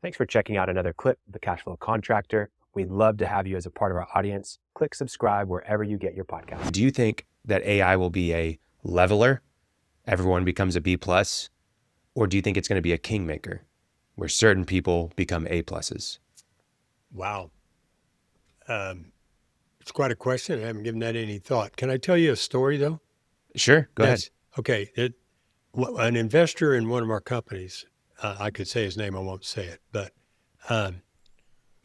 Thanks for checking out another clip of the Cashflow Contractor. We'd love to have you as a part of our audience. Click subscribe wherever you get your podcast. Do you think that AI will be a leveler? Everyone becomes a B plus? Or do you think it's going to be a Kingmaker where certain people become A pluses? Wow. It's quite a question. I haven't given that any thought. Can I tell you a story though? Sure. Go ahead. Okay. An investor in one of our companies, I could say his name, I won't say it, but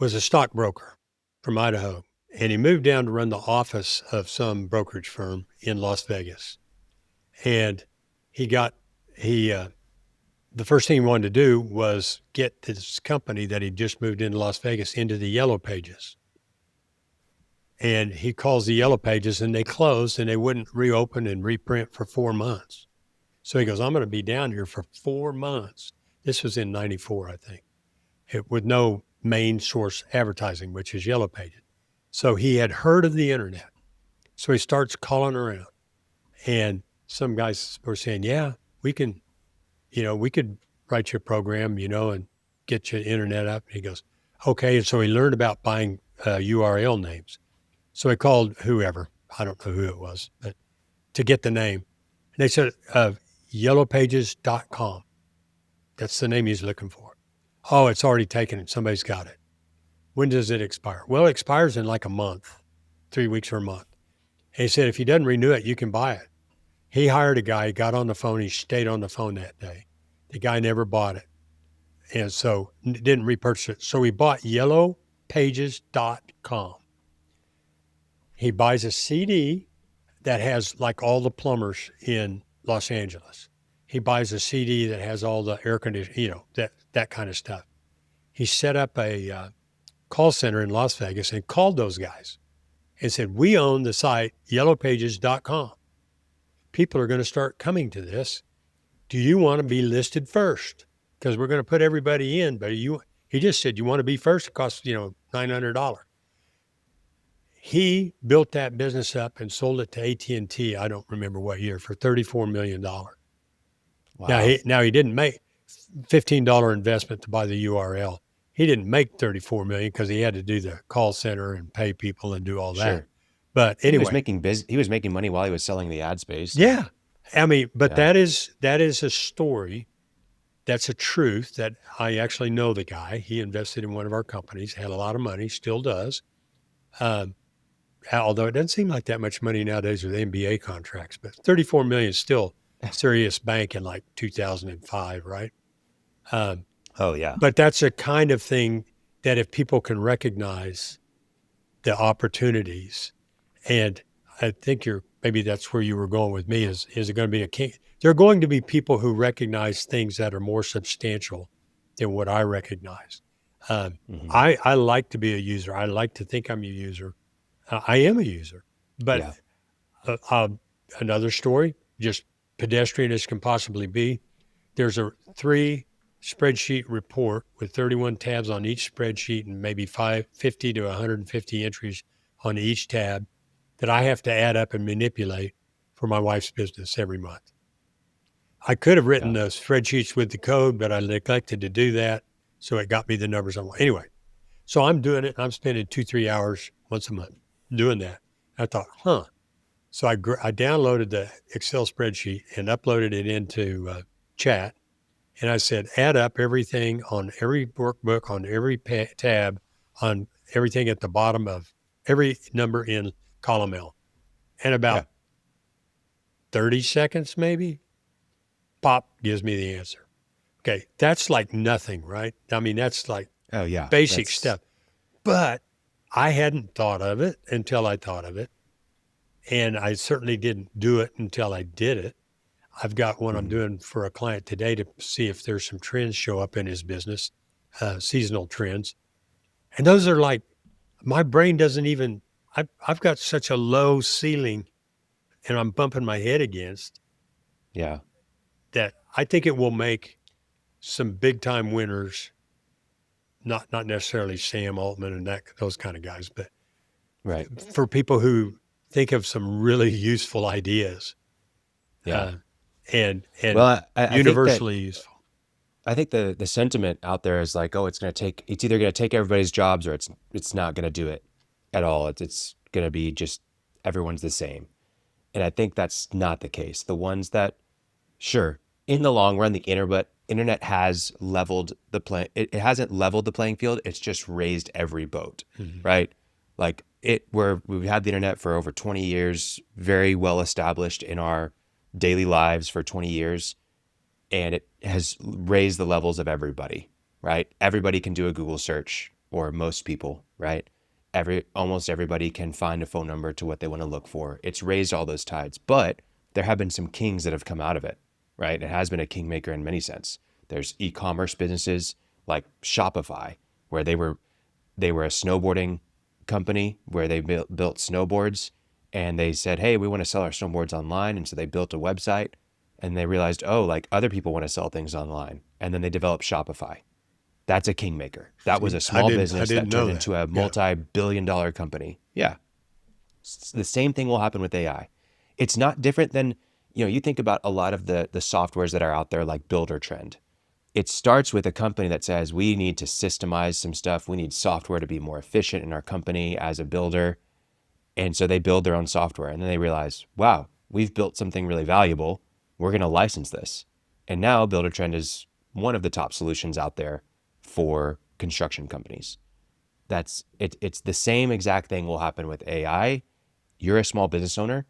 was a stockbroker from Idaho. And he moved down to run the office of some brokerage firm in Las Vegas. And the first thing he wanted to do was get this company that he just moved into Las Vegas into the yellow pages. And he calls the yellow pages and they closed and they wouldn't reopen and reprint for 4 months. So he goes, I'm going to be down here for 4 months. This was in 94, I think, with no main source advertising, which is yellow pages. So he had heard of the internet. So he starts calling around and some guys were saying, yeah, we could write you a program, and get you internet up. And he goes, okay. And so he learned about buying URL names. So he called whoever, I don't know who it was, but to get the name. And they said, yellowpages.com. That's the name he's looking for. Oh, it's already taken it. Somebody's got it. When does it expire? Well, it expires in like a month, 3 weeks or a month. And he said, if he doesn't renew it, you can buy it. He hired a guy, he got on the phone, he stayed on the phone that day. The guy never bought it. And so didn't repurchase it. So he bought yellowpages.com. He buys a CD that has like all the plumbers in Los Angeles. He buys a CD that has all the air conditioning, that kind of stuff. He set up a call center in Las Vegas and called those guys and said, we own the site yellowpages.com. People are going to start coming to this. Do you want to be listed first? Because we're going to put everybody in, but he just said, you want to be first? It costs, $900. He built that business up and sold it to AT&T, I don't remember what year, for $34 million. Wow. Now he didn't make $15 investment to buy the URL. He didn't make $34 million because he had to do the call center and pay people and do all that. Sure. But anyway, he was making money while he was selling the ad space. Yeah. That is a story. That's a truth that I actually know the guy. He invested in one of our companies, had a lot of money, still does. Although it doesn't seem like that much money nowadays with NBA contracts, but 34 million is still serious bank in like 2005, right? Oh yeah. But that's a kind of thing that if people can recognize the opportunities, and I think maybe that's where you were going with me, is it going to be a king? There are going to be people who recognize things that are more substantial than what I recognize. I like to be a user. I like to think I'm a user. I am a user, but another story, just pedestrian as can possibly be. There's a 3 spreadsheet report with 31 tabs on each spreadsheet and maybe 50 to 150 entries on each tab that I have to add up and manipulate for my wife's business every month. I could have written the spreadsheets with the code, but I neglected to do that. So it got me the numbers I want. Anyway, so I'm doing it. I'm spending 2-3 hours once a month doing that. I thought, So I downloaded the Excel spreadsheet and uploaded it into chat. And I said, add up everything on every workbook, on every tab, on everything at the bottom of every number in column L. And about 30 seconds, maybe, pop gives me the answer. Okay, that's like nothing, right? I mean, that's like basic stuff. But I hadn't thought of it until I thought of it. And I certainly didn't do it until I did it. I've got one I'm doing for a client today to see if there's some trends show up in his business, seasonal trends. And those are like, my brain doesn't even, I've got such a low ceiling and I'm bumping my head against that I think it will make some big time winners, not necessarily Sam Altman and those kind of guys, but for people who think of some really useful ideas. And universally useful. I think the sentiment out there is like, oh, it's either going to take everybody's jobs or it's not going to do it at all. It's going to be just everyone's the same. And I think that's not the case. The ones that, sure, in the long run, the internet has leveled the play. It hasn't leveled the playing field. It's just raised every boat, right? Like we've had the internet for over 20 years, very well established in our daily lives for 20 years. And it has raised the levels of everybody, right? Everybody can do a Google search, or most people, right? Almost everybody can find a phone number to what they want to look for. It's raised all those tides, but there have been some kings that have come out of it, right? It has been a kingmaker in many sense. There's e-commerce businesses like Shopify, where they were a snowboarding company where they built snowboards, and they said, hey, we want to sell our snowboards online. And so they built a website, and they realized, oh, like other people want to sell things online. And then they developed Shopify. That's a kingmaker. That was a small business that turned into a multi-billion-dollar company. Yeah. The same thing will happen with AI. It's not different than, you think about a lot of the softwares that are out there like Builder Trend. It starts with a company that says, we need to systemize some stuff. We need software to be more efficient in our company as a builder. And so they build their own software, and then they realize, wow, we've built something really valuable. We're going to license this. And now Builder Trend is one of the top solutions out there for construction companies. It's the same exact thing will happen with AI. You're a small business owner.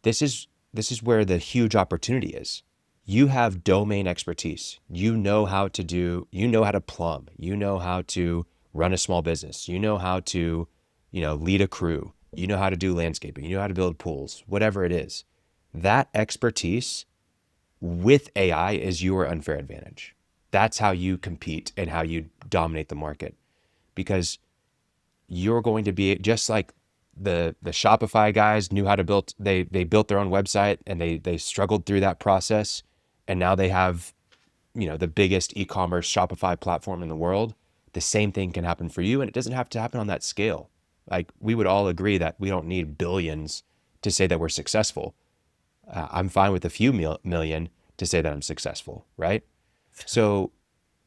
This is where the huge opportunity is. You have domain expertise. You know how to plumb. You know how to run a small business. You know how to, lead a crew. You know how to do landscaping. You know how to build pools, whatever it is. That expertise with AI is your unfair advantage. That's how you compete and how you dominate the market, because you're going to be just like the Shopify guys knew how to build. They built their own website, and they struggled through that process, and now they have, the biggest e-commerce Shopify platform in the world. The same thing can happen for you, and it doesn't have to happen on that scale. Like, we would all agree that we don't need billions to say that we're successful. I'm fine with a few million to say that I'm successful, right? So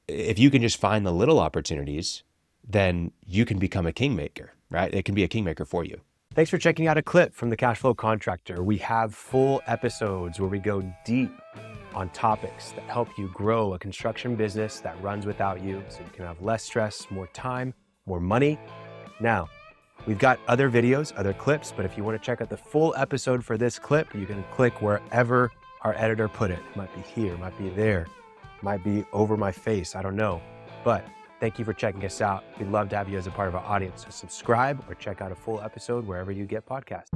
if you can just find the little opportunities, then you can become a kingmaker, right? It can be a kingmaker for you. Thanks for checking out a clip from the Cashflow Contractor. We have full episodes where we go deep on topics that help you grow a construction business that runs without you, so you can have less stress, more time, more money. Now, we've got other videos, other clips, but if you want to check out the full episode for this clip, you can click wherever our editor put it. It might be here, it might be there, it might be over my face, I don't know. But thank you for checking us out. We'd love to have you as a part of our audience. So subscribe or check out a full episode wherever you get podcasts.